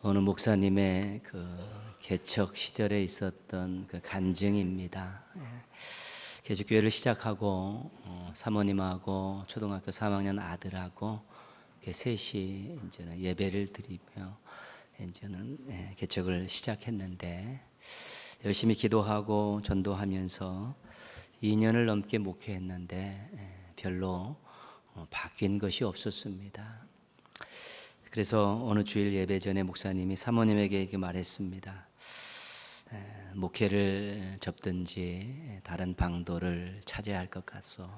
어느 목사님의 그 개척 시절에 있었던 그 간증입니다. 개척교회를 시작하고 사모님하고 초등학교 3학년 아들하고 이렇게 셋이 이제는 예배를 드리며 이제는 개척을 시작했는데 열심히 기도하고 전도하면서 2년을 넘게 목회했는데 별로 바뀐 것이 없었습니다. 그래서 어느 주일 예배 전에 목사님이 사모님에게 이렇게 말했습니다. 목회를 접든지 다른 방도를 찾아야 할 것 같소.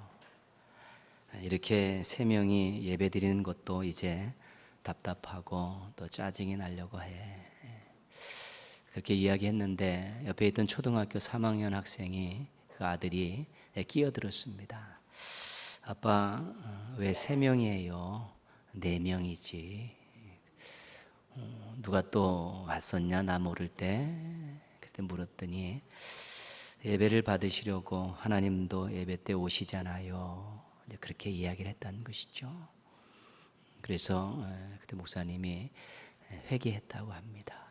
이렇게 세 명이 예배 드리는 것도 이제 답답하고 또 짜증이 나려고 해. 그렇게 이야기했는데 옆에 있던 초등학교 3학년 학생이 그 아들이 끼어들었습니다. 아빠, 왜 세 명이에요? 네 명이지. 누가 또 왔었냐 나 모를 때. 그때 물었더니 예배를 받으시려고 하나님도 예배 때 오시잖아요. 그렇게 이야기를 했다는 것이죠. 그래서 그때 목사님이 회개했다고 합니다.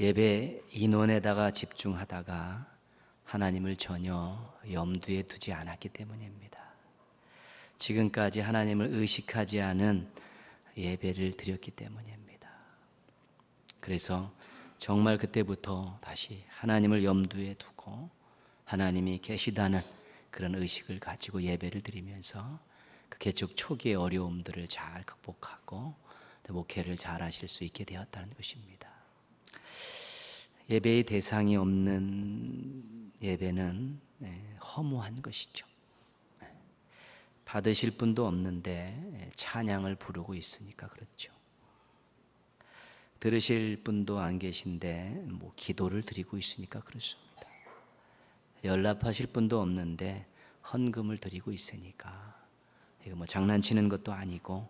예배 인원에다가 집중하다가 하나님을 전혀 염두에 두지 않았기 때문입니다. 지금까지 하나님을 의식하지 않은 예배를 드렸기 때문입니다. 그래서 정말 그때부터 다시 하나님을 염두에 두고 하나님이 계시다는 그런 의식을 가지고 예배를 드리면서 그 개척 초기의 어려움들을 잘 극복하고 목회를 잘 하실 수 있게 되었다는 것입니다. 예배의 대상이 없는 예배는 허무한 것이죠. 받으실 분도 없는데 찬양을 부르고 있으니까 그렇죠. 들으실 분도 안 계신데 기도를 드리고 있으니까 그렇습니다. 연락하실 분도 없는데 헌금을 드리고 있으니까 이거 장난치는 것도 아니고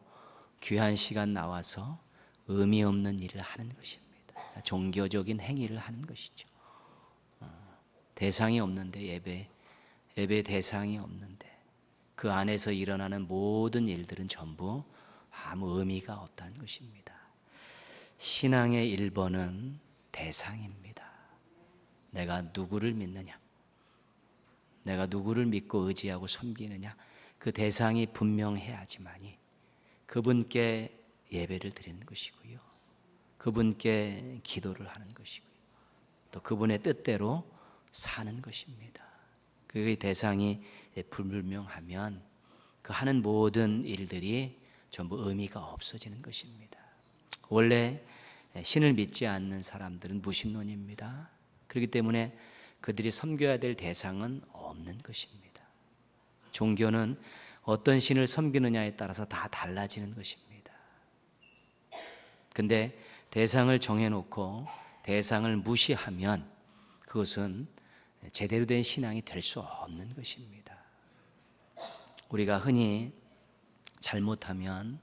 귀한 시간 나와서 의미 없는 일을 하는 것입니다. 종교적인 행위를 하는 것이죠. 대상이 없는데 예배 대상이 없는데 그 안에서 일어나는 모든 일들은 전부 아무 의미가 없다는 것입니다. 신앙의 1번은 대상입니다. 내가 누구를 믿느냐, 내가 누구를 믿고 의지하고 섬기느냐, 그 대상이 분명해야지만이 그분께 예배를 드리는 것이고요, 그분께 기도를 하는 것이고요, 또 그분의 뜻대로 사는 것입니다. 그 대상이 불분명하면 그 하는 모든 일들이 전부 의미가 없어지는 것입니다. 원래 신을 믿지 않는 사람들은 무신론입니다. 그렇기 때문에 그들이 섬겨야 될 대상은 없는 것입니다. 종교는 어떤 신을 섬기느냐에 따라서 다 달라지는 것입니다. 근데 대상을 정해놓고 대상을 무시하면 그것은 제대로 된 신앙이 될 수 없는 것입니다. 우리가 흔히 잘못하면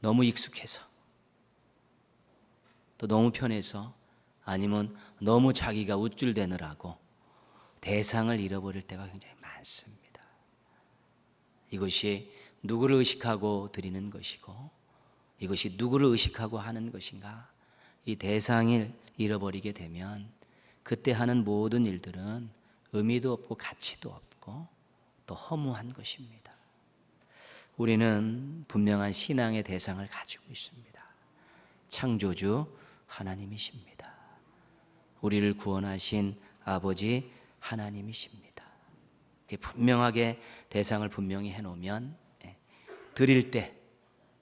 너무 익숙해서 또 너무 편해서 아니면 너무 자기가 우쭐대느라고 대상을 잃어버릴 때가 굉장히 많습니다. 이것이 누구를 의식하고 드리는 것이고 이것이 누구를 의식하고 하는 것인가, 이 대상을 잃어버리게 되면 그때 하는 모든 일들은 의미도 없고 가치도 없고 또 허무한 것입니다. 우리는 분명한 신앙의 대상을 가지고 있습니다. 창조주 하나님이십니다. 우리를 구원하신 아버지 하나님이십니다. 분명하게 대상을 분명히 해놓으면 드릴 때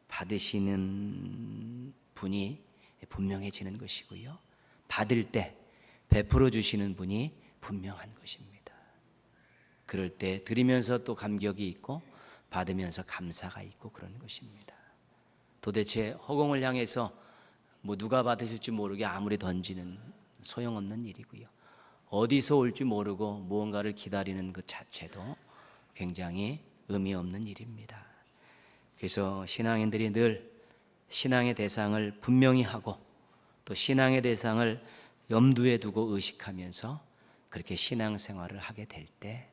받으시는 분이 분명해지는 것이고요, 받을 때 베풀어 주시는 분이 분명한 것입니다. 그럴 때 드리면서 또 감격이 있고 받으면서 감사가 있고 그런 것입니다. 도대체 허공을 향해서 누가 받으실지 모르게 아무리 던지는 소용없는 일이고요, 어디서 올지 모르고 무언가를 기다리는 것 자체도 굉장히 의미 없는 일입니다. 그래서 신앙인들이 늘 신앙의 대상을 분명히 하고 또 신앙의 대상을 염두에 두고 의식하면서 그렇게 신앙생활을 하게 될 때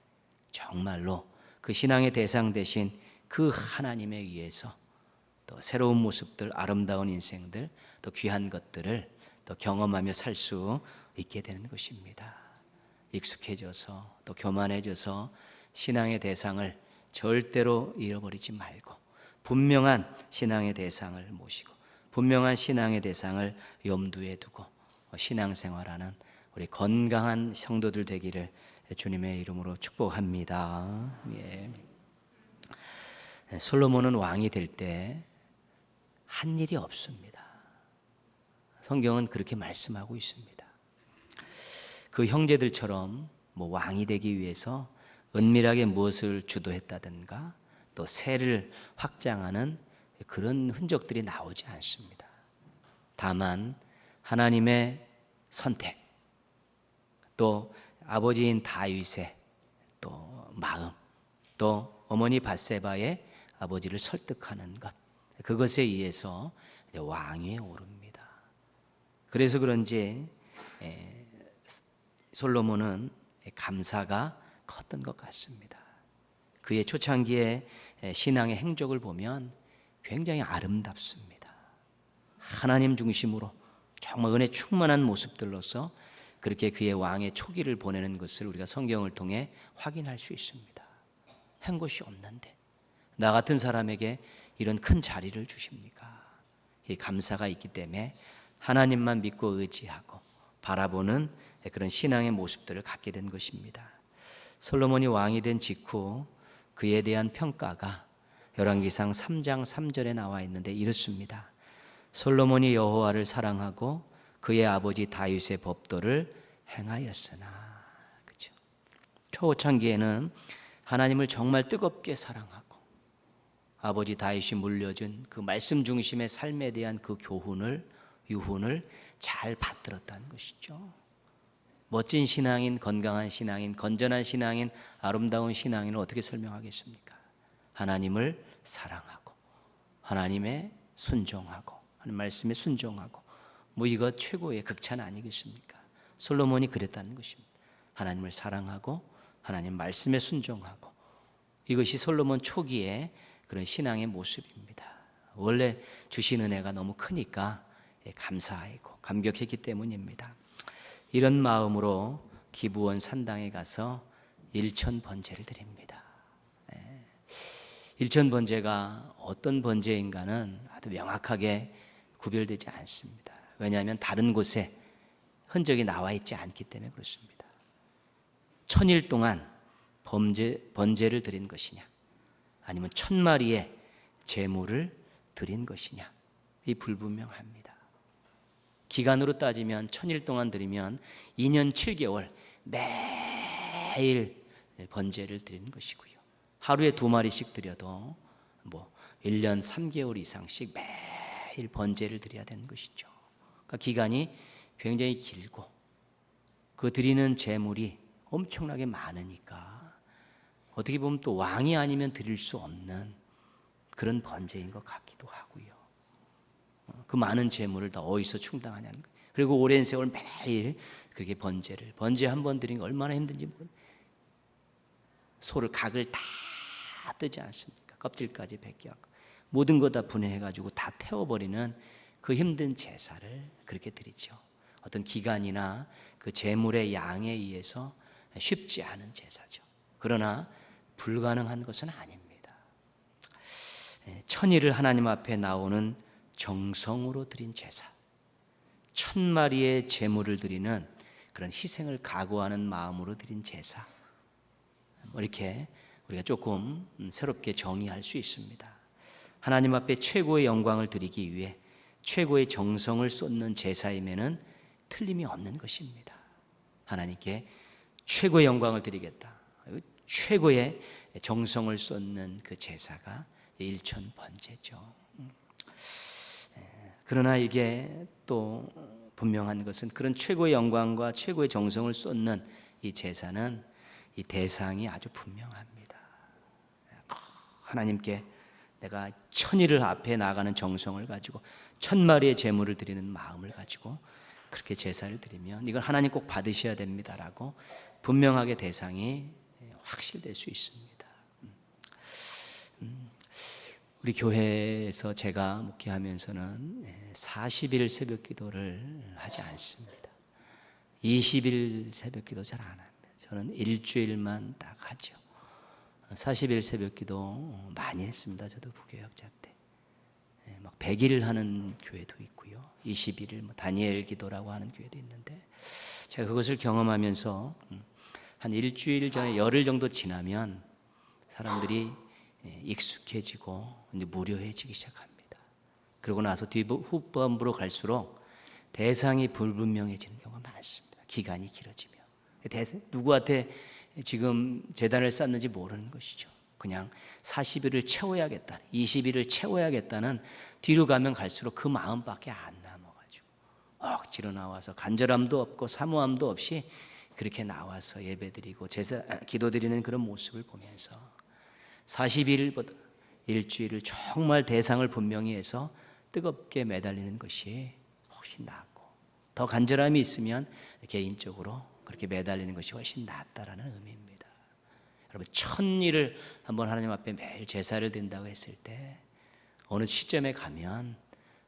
정말로 그 신앙의 대상 대신 그 하나님에 의해서 또 새로운 모습들, 아름다운 인생들, 또 귀한 것들을 또 경험하며 살 수 있게 되는 것입니다. 익숙해져서 또 교만해져서 신앙의 대상을 절대로 잃어버리지 말고 분명한 신앙의 대상을 모시고 분명한 신앙의 대상을 염두에 두고 신앙생활하는 우리 건강한 성도들 되기를 주님의 이름으로 축복합니다. 예. 솔로몬은 왕이 될 때 한 일이 없습니다. 성경은 그렇게 말씀하고 있습니다. 그 형제들처럼 왕이 되기 위해서 은밀하게 무엇을 주도했다든가 또 세를 확장하는 그런 흔적들이 나오지 않습니다. 다만 하나님의 선택, 또 아버지인 다윗의 또 마음, 또 어머니 밧세바의 아버지를 설득하는 것, 그것에 의해서 왕위에 오릅니다. 그래서 그런지 솔로몬은 감사가 컸던 것 같습니다. 그의 초창기의 신앙의 행적을 보면 굉장히 아름답습니다. 하나님 중심으로 정말 은혜 충만한 모습들로서 그렇게 그의 왕의 초기를 보내는 것을 우리가 성경을 통해 확인할 수 있습니다. 한 것이 없는데 나 같은 사람에게 이런 큰 자리를 주십니까? 이 감사가 있기 때문에 하나님만 믿고 의지하고 바라보는 그런 신앙의 모습들을 갖게 된 것입니다. 솔로몬이 왕이 된 직후 그에 대한 평가가 열왕기상 3장 3절에 나와 있는데 이렇습니다. 솔로몬이 여호와를 사랑하고 그의 아버지 다윗의 법도를 행하였으나. 그렇죠? 초창기에는 하나님을 정말 뜨겁게 사랑하고 아버지 다윗이 물려준 그 말씀 중심의 삶에 대한 그 유훈을 잘 받들었다는 것이죠. 멋진 신앙인, 건강한 신앙인, 건전한 신앙인, 아름다운 신앙인을 어떻게 설명하겠습니까? 하나님을 사랑하고 하나님의 순종하고 하나님 말씀에 순종하고 이것 최고의 극찬 아니겠습니까? 솔로몬이 그랬다는 것입니다. 하나님을 사랑하고 하나님 말씀에 순종하고 이것이 솔로몬 초기의 그런 신앙의 모습입니다. 원래 주신 은혜가 너무 크니까 감사하고 감격했기 때문입니다. 이런 마음으로 기브온 산당에 가서 일천 번제를 드립니다. 일천 번제가 어떤 번제인가는 아주 명확하게 구별되지 않습니다. 왜냐하면 다른 곳에 흔적이 나와 있지 않기 때문에 그렇습니다. 1000일 동안 번제를 드린 것이냐 아니면 1000마리의 제물을 드린 것이냐 이 불분명합니다. 기간으로 따지면 1000일 동안 드리면 2년 7개월 매일 번제를 드리는 것이고요. 하루에 2마리씩 드려도 1년 3개월 이상씩 매일 번제를 드려야 되는 것이죠. 그러니까 기간이 굉장히 길고 그 드리는 제물이 엄청나게 많으니까 어떻게 보면 또 왕이 아니면 드릴 수 없는 그런 번제인 것 같기도 하고요. 그 많은 제물을 다 어디서 충당하냐는 거예요. 그리고 오랜 세월 매일 그렇게 번제 한 번 드린 거 얼마나 힘든지 모릅니다. 소를 각을 다 뜨지 않습니까? 껍질까지 벗겨갖고 모든 거 다 분해해가지고 다 태워버리는 그 힘든 제사를 그렇게 드리죠. 어떤 기간이나 그 제물의 양에 의해서 쉽지 않은 제사죠. 그러나 불가능한 것은 아닙니다. 1000일을 하나님 앞에 나오는 정성으로 드린 제사, 1000마리의 제물을 드리는 그런 희생을 각오하는 마음으로 드린 제사, 이렇게 우리가 조금 새롭게 정의할 수 있습니다. 하나님 앞에 최고의 영광을 드리기 위해 최고의 정성을 쏟는 제사임에는 틀림이 없는 것입니다. 하나님께 최고의 영광을 드리겠다, 최고의 정성을 쏟는 그 제사가 일천 번제죠. 그러나 이게 또 분명한 것은 그런 최고의 영광과 최고의 정성을 쏟는 이 제사는 이 대상이 아주 분명합니다. 하나님께 내가 1000일을 앞에 나가는 정성을 가지고 1000마리의 제물을 드리는 마음을 가지고 그렇게 제사를 드리면 이걸 하나님 꼭 받으셔야 됩니다라고 분명하게 대상이 확실될 수 있습니다. 우리 교회에서 제가 목회하면서는 40일 새벽 기도를 하지 않습니다. 20일 새벽 기도 잘 안 합니다. 저는 일주일만 딱 하죠. 40일 새벽 기도 많이 했습니다. 저도 부교역자 때. 막 100일 하는 교회도 있고요. 21일 다니엘 기도라고 하는 교회도 있는데, 제가 그것을 경험하면서 한 일주일 전에 열흘 정도 지나면 사람들이 익숙해지고 이제 무료해지기 시작합니다. 그러고 나서 후반부로 갈수록 대상이 불분명해지는 경우가 많습니다. 기간이 길어지면 누구한테 지금 제단을 쌓는지 모르는 것이죠. 그냥 40일을 채워야겠다, 20일을 채워야겠다는, 뒤로 가면 갈수록 그 마음밖에 안 남아가지고 억지로 나와서 간절함도 없고 사모함도 없이 그렇게 나와서 예배드리고 제사 기도드리는 그런 모습을 보면서 40일보다 일주일을 정말 대상을 분명히 해서 뜨겁게 매달리는 것이 훨씬 낫고, 더 간절함이 있으면 개인적으로 그렇게 매달리는 것이 훨씬 낫다라는 의미입니다. 여러분, 1000일을 한번 하나님 앞에 매일 제사를 드린다고 했을 때 어느 시점에 가면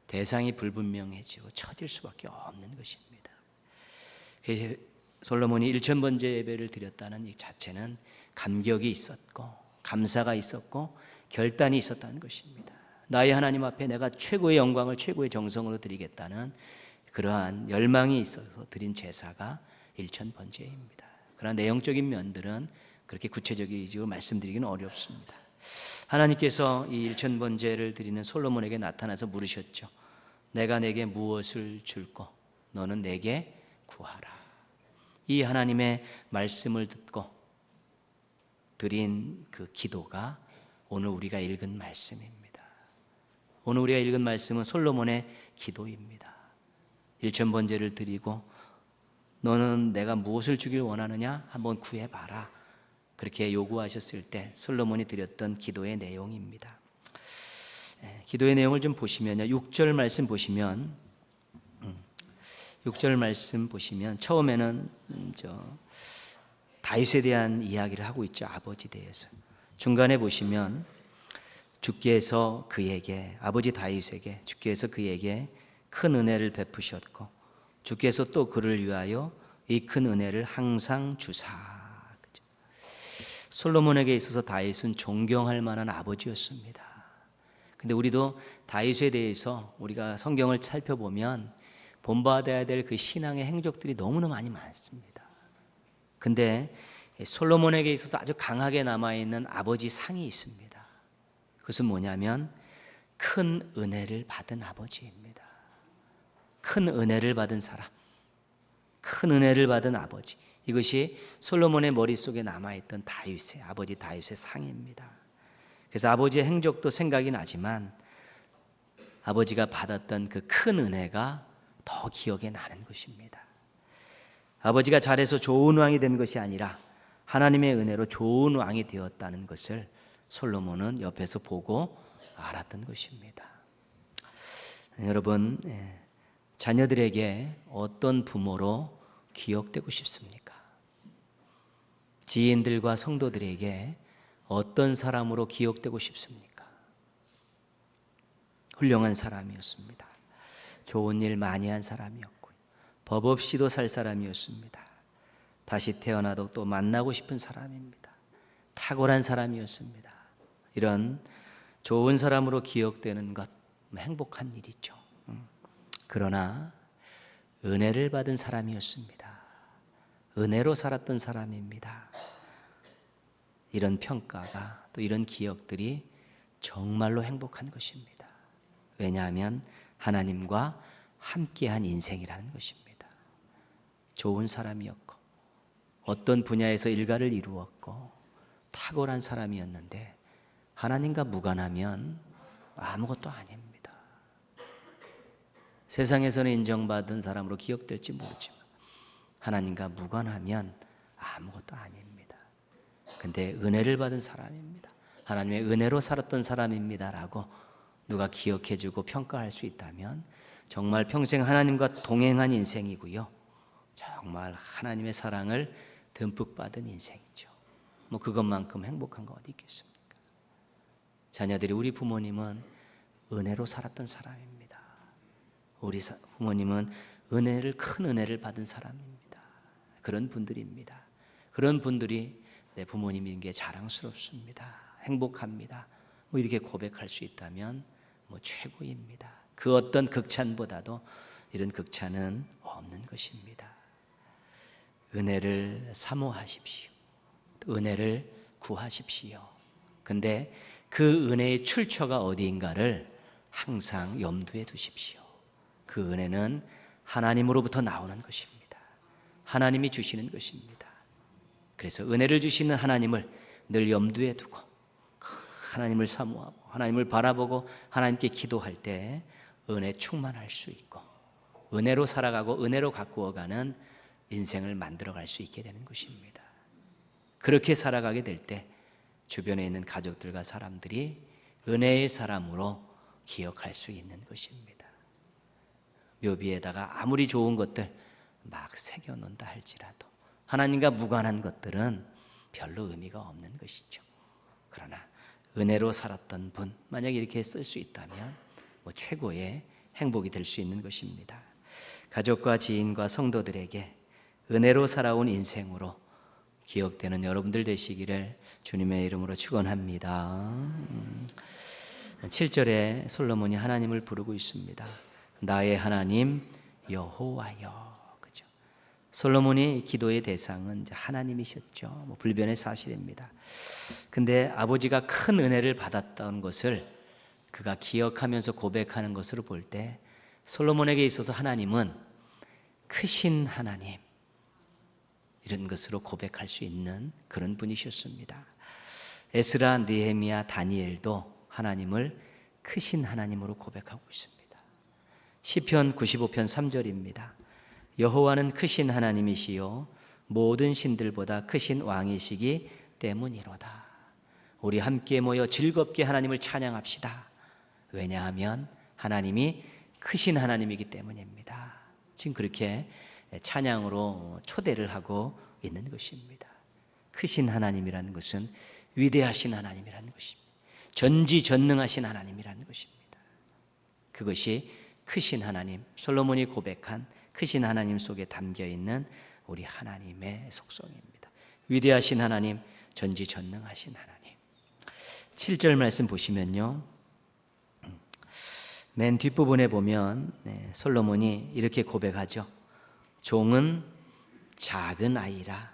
대상이 불분명해지고 처질 수밖에 없는 것입니다. 솔로몬이 1000번째 예배를 드렸다는 이 자체는 감격이 있었고 감사가 있었고 결단이 있었다는 것입니다. 나의 하나님 앞에 내가 최고의 영광을 최고의 정성으로 드리겠다는 그러한 열망이 있어서 드린 제사가 1000번째입니다. 그러나 내용적인 면들은 그렇게 구체적이고 말씀드리기는 어렵습니다. 하나님께서 이 1000번째를 드리는 솔로몬에게 나타나서 물으셨죠. 내가 내게 무엇을 줄꼬 너는 내게 구하라. 이 하나님의 말씀을 듣고 드린 그 기도가 오늘 우리가 읽은 말씀입니다. 오늘 우리가 읽은 말씀은 솔로몬의 기도입니다. 1000번째를 드리고 너는 내가 무엇을 주길 원하느냐 한번 구해봐라, 그렇게 요구하셨을 때 솔로몬이 드렸던 기도의 내용입니다. 기도의 내용을 좀 보시면요, 6절 말씀 보시면 6절 말씀 보시면 처음에는 다윗에 대한 이야기를 하고 있죠. 아버지 대해서. 중간에 보시면 주께서 그에게, 아버지 다윗에게 주께서 그에게 큰 은혜를 베푸셨고 주께서 또 그를 위하여 이 큰 은혜를 항상 주사. 솔로몬에게 있어서 다윗은 존경할 만한 아버지였습니다. 근데 우리도 다윗에 대해서 우리가 성경을 살펴보면 본받아야 될 그 신앙의 행적들이 너무나 많이 많습니다. 근데 솔로몬에게 있어서 아주 강하게 남아있는 아버지 상이 있습니다. 그것은 뭐냐면 큰 은혜를 받은 아버지입니다. 큰 은혜를 받은 사람, 큰 은혜를 받은 아버지, 이것이 솔로몬의 머릿속에 남아있던 다윗의, 아버지 다윗의 상입니다. 그래서 아버지의 행적도 생각이 나지만 아버지가 받았던 그 큰 은혜가 더 기억에 나는 것입니다. 아버지가 잘해서 좋은 왕이 된 것이 아니라 하나님의 은혜로 좋은 왕이 되었다는 것을 솔로몬은 옆에서 보고 알았던 것입니다. 여러분, 자녀들에게 어떤 부모로 기억되고 싶습니까? 지인들과 성도들에게 어떤 사람으로 기억되고 싶습니까? 훌륭한 사람이었습니다. 좋은 일 많이 한 사람이었고요. 법 없이도 살 사람이었습니다. 다시 태어나도 또 만나고 싶은 사람입니다. 탁월한 사람이었습니다. 이런 좋은 사람으로 기억되는 것 행복한 일이죠. 그러나 은혜를 받은 사람이었습니다. 은혜로 살았던 사람입니다. 이런 평가가, 또 이런 기억들이 정말로 행복한 것입니다. 왜냐하면 하나님과 함께한 인생이라는 것입니다. 좋은 사람이었고 어떤 분야에서 일가를 이루었고 탁월한 사람이었는데 하나님과 무관하면 아무것도 아닙니다. 세상에서는 인정받은 사람으로 기억될지 모르지만 하나님과 무관하면 아무것도 아닙니다. 근데 은혜를 받은 사람입니다. 하나님의 은혜로 살았던 사람입니다라고 누가 기억해주고 평가할 수 있다면 정말 평생 하나님과 동행한 인생이고요. 정말 하나님의 사랑을 듬뿍 받은 인생이죠. 뭐 그것만큼 행복한 거 어디 있겠습니까? 자녀들이 우리 부모님은 은혜로 살았던 사람입니다. 우리 부모님은 큰 은혜를 받은 사람입니다. 그런 분들입니다. 그런 분들이 내 부모님인 게 자랑스럽습니다. 행복합니다. 뭐 이렇게 고백할 수 있다면 뭐 최고입니다. 그 어떤 극찬보다도 이런 극찬은 없는 것입니다. 은혜를 사모하십시오. 은혜를 구하십시오. 근데 그 은혜의 출처가 어디인가를 항상 염두에 두십시오. 그 은혜는 하나님으로부터 나오는 것입니다. 하나님이 주시는 것입니다. 그래서 은혜를 주시는 하나님을 늘 염두에 두고 하나님을 사모하고 하나님을 바라보고 하나님께 기도할 때 은혜 충만할 수 있고 은혜로 살아가고 은혜로 가꾸어가는 인생을 만들어갈 수 있게 되는 것입니다. 그렇게 살아가게 될 때 주변에 있는 가족들과 사람들이 은혜의 사람으로 기억할 수 있는 것입니다. 묘비에다가 아무리 좋은 것들 막 새겨놓는다 할지라도 하나님과 무관한 것들은 별로 의미가 없는 것이죠. 그러나 은혜로 살았던 분, 만약 이렇게 쓸 수 있다면 뭐 최고의 행복이 될 수 있는 것입니다. 가족과 지인과 성도들에게 은혜로 살아온 인생으로 기억되는 여러분들 되시기를 주님의 이름으로 축원합니다. 7절에 솔로몬이 하나님을 부르고 있습니다. 나의 하나님 여호와여. 그죠? 솔로몬이 기도의 대상은 하나님이셨죠. 뭐 불변의 사실입니다. 근데 아버지가 큰 은혜를 받았던 것을 그가 기억하면서 고백하는 것으로 볼 때 솔로몬에게 있어서 하나님은 크신 하나님, 이런 것으로 고백할 수 있는 그런 분이셨습니다. 에스라, 느헤미야, 다니엘도 하나님을 크신 하나님으로 고백하고 있습니다. 시편 95편 3절입니다. 여호와는 크신 하나님이시요 모든 신들보다 크신 왕이시기 때문이로다. 우리 함께 모여 즐겁게 하나님을 찬양합시다. 왜냐하면 하나님이 크신 하나님이기 때문입니다. 지금 그렇게 찬양으로 초대를 하고 있는 것입니다. 크신 하나님이라는 것은 위대하신 하나님이라는 것입니다. 전지전능하신 하나님이라는 것입니다. 그것이 크신 하나님, 솔로몬이 고백한 크신 하나님 속에 담겨있는 우리 하나님의 속성입니다. 위대하신 하나님, 전지전능하신 하나님. 7절 말씀 보시면요, 맨 뒷부분에 보면 솔로몬이 이렇게 고백하죠. 종은 작은 아이라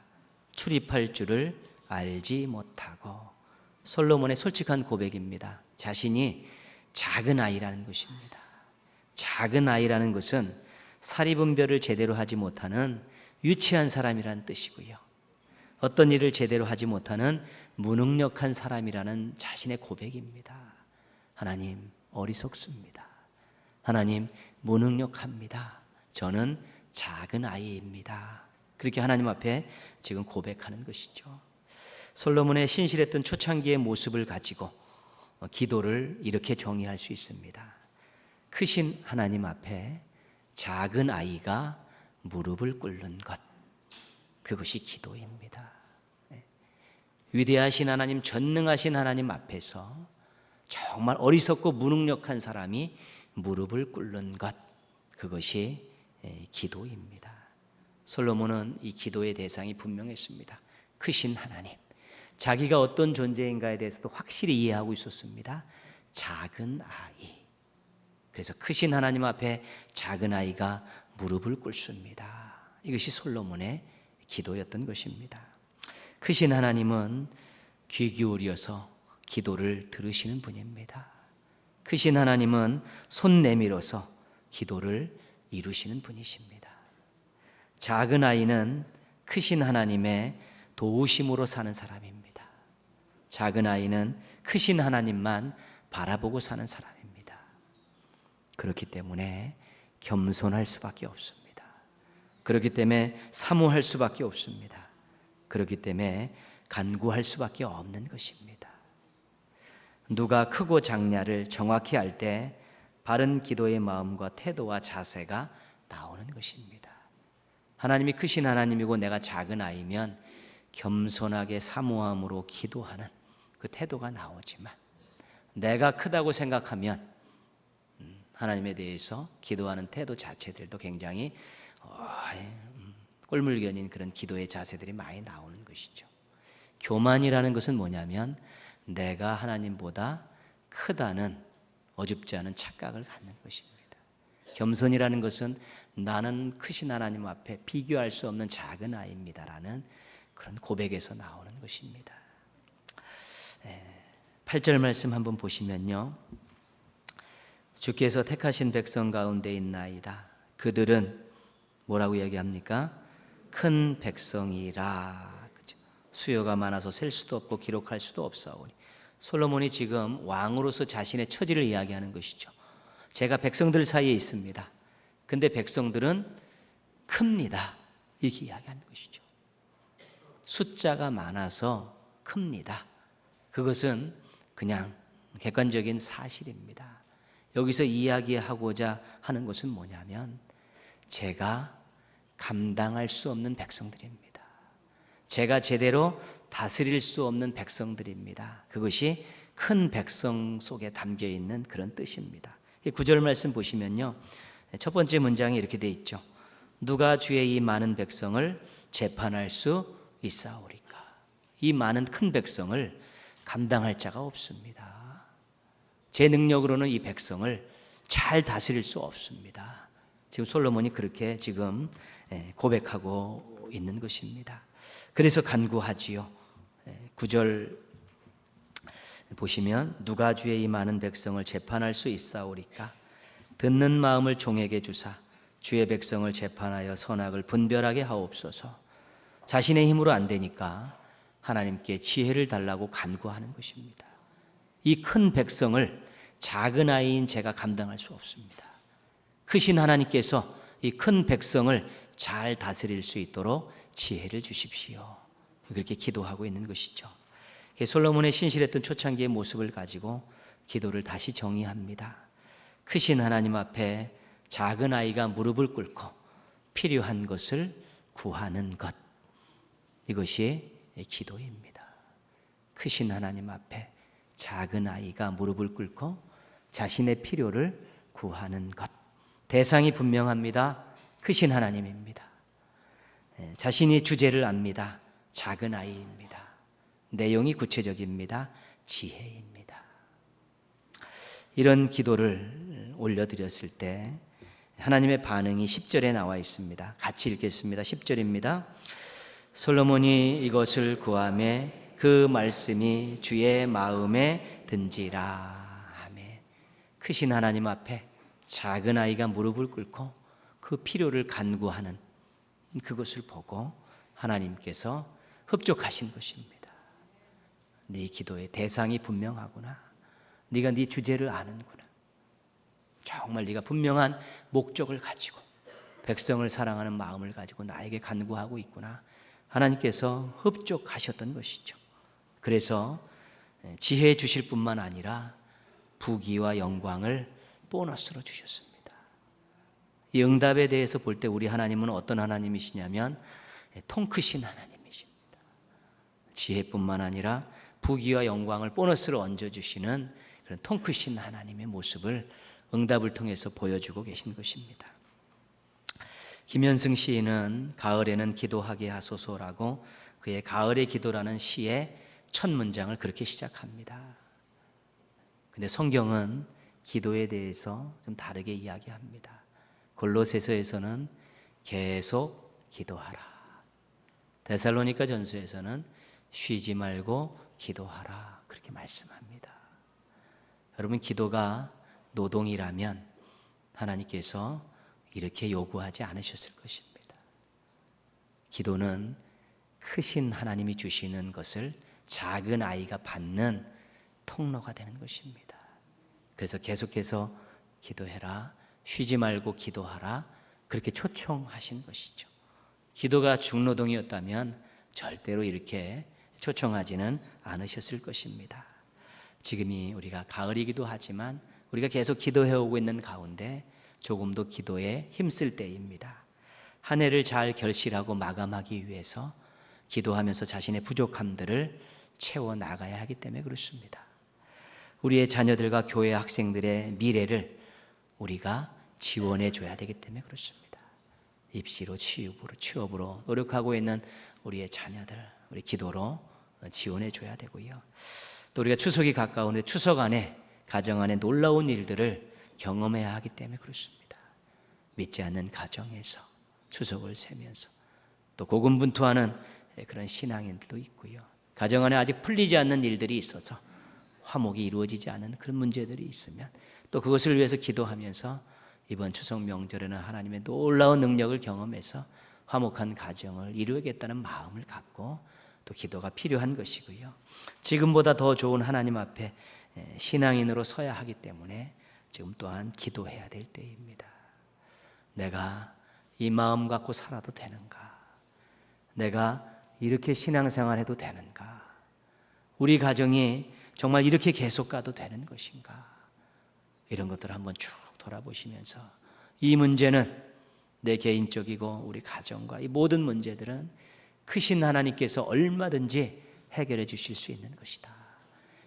출입할 줄을 알지 못하고. 솔로몬의 솔직한 고백입니다. 자신이 작은 아이라는 것입니다. 작은 아이라는 것은 사리분별을 제대로 하지 못하는 유치한 사람이라는 뜻이고요. 어떤 일을 제대로 하지 못하는 무능력한 사람이라는 자신의 고백입니다. 하나님, 어리석습니다. 하나님, 무능력합니다. 저는 작은 아이입니다. 그렇게 하나님 앞에 지금 고백하는 것이죠. 솔로몬의 신실했던 초창기의 모습을 가지고 기도를 이렇게 정의할 수 있습니다. 크신 하나님 앞에 작은 아이가 무릎을 꿇는 것, 그것이 기도입니다. 위대하신 하나님, 전능하신 하나님 앞에서 정말 어리석고 무능력한 사람이 무릎을 꿇는 것, 그것이 기도입니다. 솔로몬은 이 기도의 대상이 분명했습니다. 크신 하나님, 자기가 어떤 존재인가에 대해서도 확실히 이해하고 있었습니다. 작은 아이. 그래서 크신 하나님 앞에 작은 아이가 무릎을 꿇습니다. 이것이 솔로몬의 기도였던 것입니다. 크신 하나님은 귀 기울여서 기도를 들으시는 분입니다. 크신 하나님은 손 내밀어서 기도를 이루시는 분이십니다. 작은 아이는 크신 하나님의 도우심으로 사는 사람입니다. 작은 아이는 크신 하나님만 바라보고 사는 사람입니다. 그렇기 때문에 겸손할 수밖에 없습니다. 그렇기 때문에 사모할 수밖에 없습니다. 그렇기 때문에 간구할 수밖에 없는 것입니다. 누가 크고 작냐를 정확히 알 때 바른 기도의 마음과 태도와 자세가 나오는 것입니다. 하나님이 크신 하나님이고 내가 작은 아이면 겸손하게 사모함으로 기도하는 그 태도가 나오지만, 내가 크다고 생각하면 하나님에 대해서 기도하는 태도 자체들도 굉장히 꼴물견인 그런 기도의 자세들이 많이 나오는 것이죠. 교만이라는 것은 뭐냐면 내가 하나님보다 크다는 어줍지 않은 착각을 갖는 것입니다. 겸손이라는 것은 나는 크신 하나님 앞에 비교할 수 없는 작은 아이입니다라는 그런 고백에서 나오는 것입니다. 8절 말씀 한번 보시면요, 주께서 택하신 백성 가운데 있나이다. 그들은 뭐라고 얘기합니까? 큰 백성이라. 그렇죠? 수요가 많아서 셀 수도 없고 기록할 수도 없사오니. 솔로몬이 지금 왕으로서 자신의 처지를 이야기하는 것이죠. 제가 백성들 사이에 있습니다. 근데 백성들은 큽니다. 이렇게 이야기하는 것이죠. 숫자가 많아서 큽니다. 그것은 그냥 객관적인 사실입니다. 여기서 이야기하고자 하는 것은 뭐냐면 제가 감당할 수 없는 백성들입니다. 제가 제대로 다스릴 수 없는 백성들입니다. 그것이 큰 백성 속에 담겨 있는 그런 뜻입니다. 9절 말씀 보시면요, 첫 번째 문장이 이렇게 돼 있죠. 누가 주의 이 많은 백성을 재판할 수 있사오리까. 이 많은 큰 백성을 감당할 자가 없습니다. 제 능력으로는 이 백성을 잘 다스릴 수 없습니다. 지금 솔로몬이 그렇게 지금 고백하고 있는 것입니다. 그래서 간구하지요. 9절 보시면 누가 주의 이 많은 백성을 재판할 수 있사오리까. 듣는 마음을 종에게 주사 주의 백성을 재판하여 선악을 분별하게 하옵소서. 자신의 힘으로 안 되니까 하나님께 지혜를 달라고 간구하는 것입니다. 이 큰 백성을 작은 아이인 제가 감당할 수 없습니다. 크신 하나님께서 이 큰 백성을 잘 다스릴 수 있도록 지혜를 주십시오. 그렇게 기도하고 있는 것이죠. 솔로몬의 신실했던 초창기의 모습을 가지고 기도를 다시 정의합니다. 크신 하나님 앞에 작은 아이가 무릎을 꿇고 필요한 것을 구하는 것, 이것이 기도입니다. 크신 하나님 앞에 작은 아이가 무릎을 꿇고 자신의 필요를 구하는 것, 대상이 분명합니다. 크신 하나님입니다. 자신이 주제를 압니다. 작은 아이입니다. 내용이 구체적입니다. 지혜입니다. 이런 기도를 올려드렸을 때 하나님의 반응이 10절에 나와 있습니다. 같이 읽겠습니다. 10절입니다. 솔로몬이 이것을 구하며 그 말씀이 주의 마음에 든지라. 아멘. 크신 하나님 앞에 작은 아이가 무릎을 꿇고 그 필요를 간구하는 그것을 보고 하나님께서 흡족하신 것입니다. 네 기도의 대상이 분명하구나. 네가 네 주제를 아는구나. 정말 네가 분명한 목적을 가지고 백성을 사랑하는 마음을 가지고 나에게 간구하고 있구나. 하나님께서 흡족하셨던 것이죠. 그래서 지혜 주실 뿐만 아니라 부귀와 영광을 보너스로 주셨습니다. 이 응답에 대해서 볼 때 우리 하나님은 어떤 하나님이시냐면 통 크신 하나님이십니다. 지혜뿐만 아니라 부귀와 영광을 보너스로 얹어주시는 그런 통 크신 하나님의 모습을 응답을 통해서 보여주고 계신 것입니다. 김현승 시인은 가을에는 기도하게 하소서라고 그의 가을의 기도라는 시의 첫 문장을 그렇게 시작합니다. 근데 성경은 기도에 대해서 좀 다르게 이야기합니다. 골로새서에서는 계속 기도하라. 데살로니가 전서에서는 쉬지 말고 기도하라. 그렇게 말씀합니다. 여러분, 기도가 노동이라면 하나님께서 이렇게 요구하지 않으셨을 것입니다. 기도는 크신 하나님이 주시는 것을 작은 아이가 받는 통로가 되는 것입니다. 그래서 계속해서 기도해라, 쉬지 말고 기도하라, 그렇게 초청하신 것이죠. 기도가 중노동이었다면 절대로 이렇게 초청하지는 않으셨을 것입니다. 지금이 우리가 가을이기도 하지만 우리가 계속 기도해오고 있는 가운데 조금도 기도에 힘쓸 때입니다. 한 해를 잘 결실하고 마감하기 위해서 기도하면서 자신의 부족함들을 채워나가야 하기 때문에 그렇습니다. 우리의 자녀들과 교회 학생들의 미래를 우리가 지원해 줘야 되기 때문에 그렇습니다. 입시로, 취업으로 노력하고 있는 우리의 자녀들, 우리 기도로 지원해 줘야 되고요. 또 우리가 추석이 가까운데 추석 안에 가정 안에 놀라운 일들을 경험해야 하기 때문에 그렇습니다. 믿지 않는 가정에서 추석을 세면서 또 고군분투하는 그런 신앙인들도 있고요. 가정 안에 아직 풀리지 않는 일들이 있어서 화목이 이루어지지 않은 그런 문제들이 있으면 또 그것을 위해서 기도하면서 이번 추석 명절에는 하나님의 놀라운 능력을 경험해서 화목한 가정을 이루겠다는 마음을 갖고 또 기도가 필요한 것이고요. 지금보다 더 좋은 하나님 앞에 신앙인으로 서야 하기 때문에 지금 또한 기도해야 될 때입니다. 내가 이 마음 갖고 살아도 되는가? 내가 이렇게 신앙생활해도 되는가? 우리 가정이 정말 이렇게 계속 가도 되는 것인가? 이런 것들을 한번 쭉 돌아보시면서 이 문제는 내 개인적이고 우리 가정과 이 모든 문제들은 크신 하나님께서 얼마든지 해결해 주실 수 있는 것이다.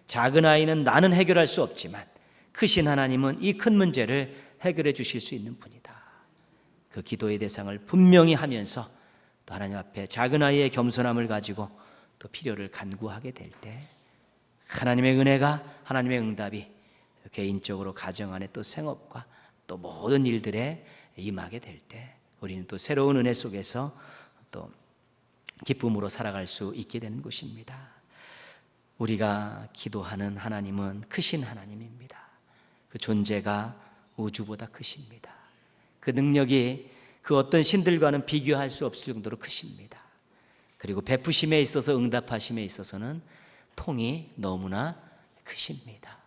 작은 아이는 나는 해결할 수 없지만 크신 하나님은 이 큰 문제를 해결해 주실 수 있는 분이다. 그 기도의 대상을 분명히 하면서 또 하나님 앞에 작은 아이의 겸손함을 가지고 또 필요를 간구하게 될 때 하나님의 은혜가, 하나님의 응답이 개인적으로 가정 안에 또 생업과 또 모든 일들에 임하게 될 때 우리는 또 새로운 은혜 속에서 또 기쁨으로 살아갈 수 있게 되는 것입니다. 우리가 기도하는 하나님은 크신 하나님입니다. 그 존재가 우주보다 크십니다. 그 능력이 그 어떤 신들과는 비교할 수 없을 정도로 크십니다. 그리고 베푸심에 있어서 응답하심에 있어서는 통이 너무나 크십니다.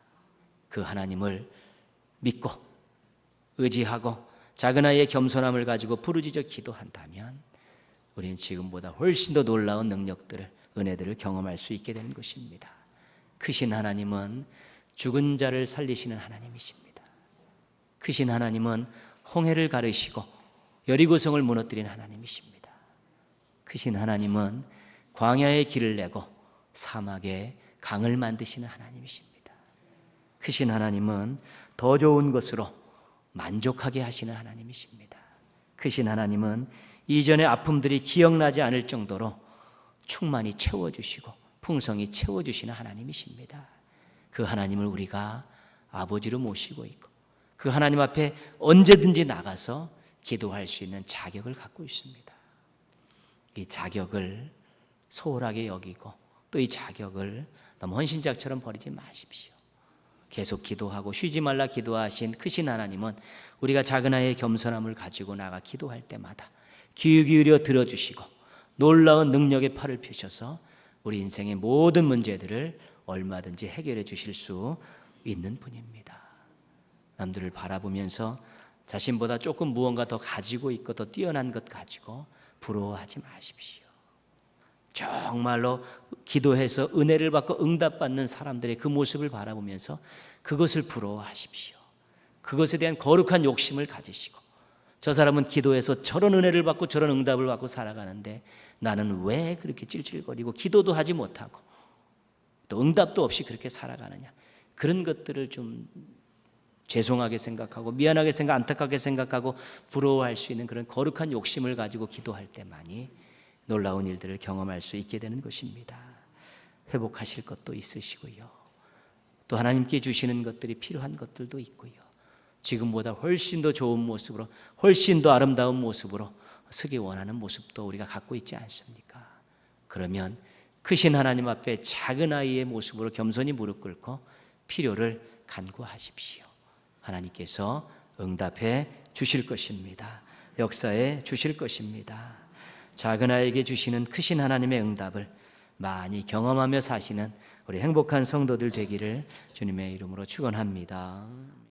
그 하나님을 믿고 의지하고 작은 아이의 겸손함을 가지고 부르짖어 기도한다면 우리는 지금보다 훨씬 더 놀라운 능력들을, 은혜들을 경험할 수 있게 되는 것입니다. 크신 하나님은 죽은 자를 살리시는 하나님이십니다. 크신 하나님은 홍해를 가르시고 여리고성을 무너뜨린 하나님이십니다. 크신 하나님은 광야에 길을 내고 사막에 강을 만드시는 하나님이십니다. 크신 하나님은 더 좋은 것으로 만족하게 하시는 하나님이십니다. 크신 하나님은 이전의 아픔들이 기억나지 않을 정도로 충만히 채워주시고 풍성히 채워주시는 하나님이십니다. 그 하나님을 우리가 아버지로 모시고 있고 그 하나님 앞에 언제든지 나가서 기도할 수 있는 자격을 갖고 있습니다. 이 자격을 소홀하게 여기고 또 이 자격을 너무 헌신짝처럼 버리지 마십시오. 계속 기도하고 쉬지 말라 기도하신 크신 하나님은 우리가 작은 아이의 겸손함을 가지고 나가 기도할 때마다 귀 기울여 들어주시고 놀라운 능력의 팔을 펴셔서 우리 인생의 모든 문제들을 얼마든지 해결해 주실 수 있는 분입니다. 남들을 바라보면서 자신보다 조금 무언가 더 가지고 있고 더 뛰어난 것 가지고 부러워하지 마십시오. 정말로 기도해서 은혜를 받고 응답받는 사람들의 그 모습을 바라보면서 그것을 부러워하십시오. 그것에 대한 거룩한 욕심을 가지시고 저 사람은 기도해서 저런 은혜를 받고 저런 응답을 받고 살아가는데 나는 왜 그렇게 찔찔거리고 기도도 하지 못하고 또 응답도 없이 그렇게 살아가느냐, 그런 것들을 좀 죄송하게 생각하고 미안하게 안타깝게 생각하고 부러워할 수 있는 그런 거룩한 욕심을 가지고 기도할 때만이 놀라운 일들을 경험할 수 있게 되는 것입니다. 회복하실 것도 있으시고요, 또 하나님께 주시는 것들이 필요한 것들도 있고요, 지금보다 훨씬 더 좋은 모습으로 훨씬 더 아름다운 모습으로 서기 원하는 모습도 우리가 갖고 있지 않습니까? 그러면 크신 하나님 앞에 작은 아이의 모습으로 겸손히 무릎 꿇고 필요를 간구하십시오. 하나님께서 응답해 주실 것입니다. 역사해 주실 것입니다. 작은 아이에게 주시는 크신 하나님의 응답을 많이 경험하며 사시는 우리 행복한 성도들 되기를 주님의 이름으로 축원합니다.